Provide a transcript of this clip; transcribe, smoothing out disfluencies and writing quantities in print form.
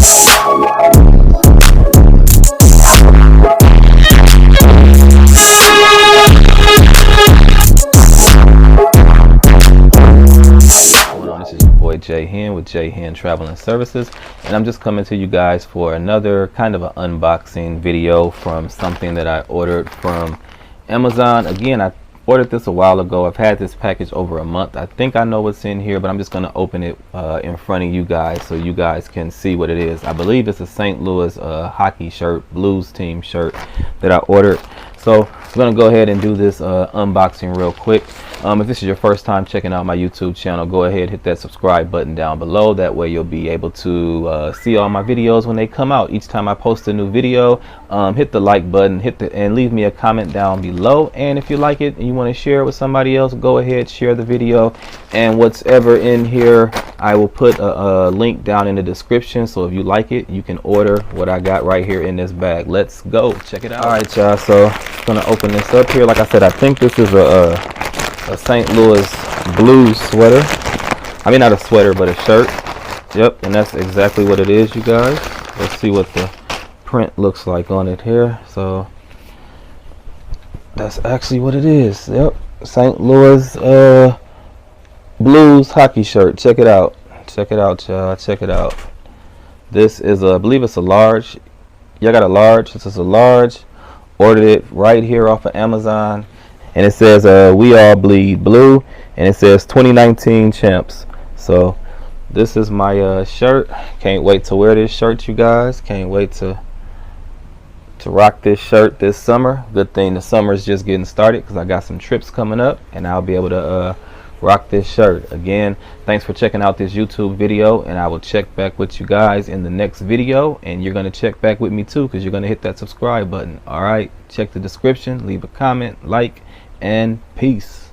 This is your boy J-Hen with J-Hen Traveling Services, and I'm just coming to you guys for another kind of an unboxing video from something that I ordered from Amazon. Again, I ordered this a while ago. I've had this package over a month. I think I know what's in here, but I'm just going to open it in front of you guys so you guys can see what it is. I believe it's a St. Louis hockey shirt, Blues team shirt that I ordered. So I'm going to go ahead and do this unboxing real quick. If this is your first time checking out my YouTube channel, go ahead, hit that subscribe button down below. That way you'll be able to see all my videos when they come out. Each time I post a new video, hit the like button, and leave me a comment down below. And if you like it and you want to share it with somebody else, go ahead, share the video. And whatever in here, I will put a link down in the description. So if you like it, you can order what I got right here in this bag. Let's go check it out. All right, y'all. So I'm gonna open this up here. Like I said, I think this is a St. Louis Blues sweater. I mean, not a sweater, but a shirt. Yep, and that's exactly what it is, you guys. Let's see what the print looks like on it here. So that's actually what it is. Yep, St. Louis Blues hockey shirt. Check it out. Check it out, y'all. Check it out. This is I believe it's a large. Y'all got a large. This is a large. Ordered it right here off of Amazon. And it says we all bleed blue, and it says 2019 champs. So this is my shirt. Can't wait to wear this shirt, you guys. Can't wait to rock this shirt this summer. Good thing the summer is just getting started, because I got some trips coming up and I'll be able to rock this shirt. Again, thanks for checking out this YouTube video, and I will check back with you guys in the next video. And you're going to check back with me too, because you're going to hit that subscribe button. All right, check the description, leave a comment, like, and peace.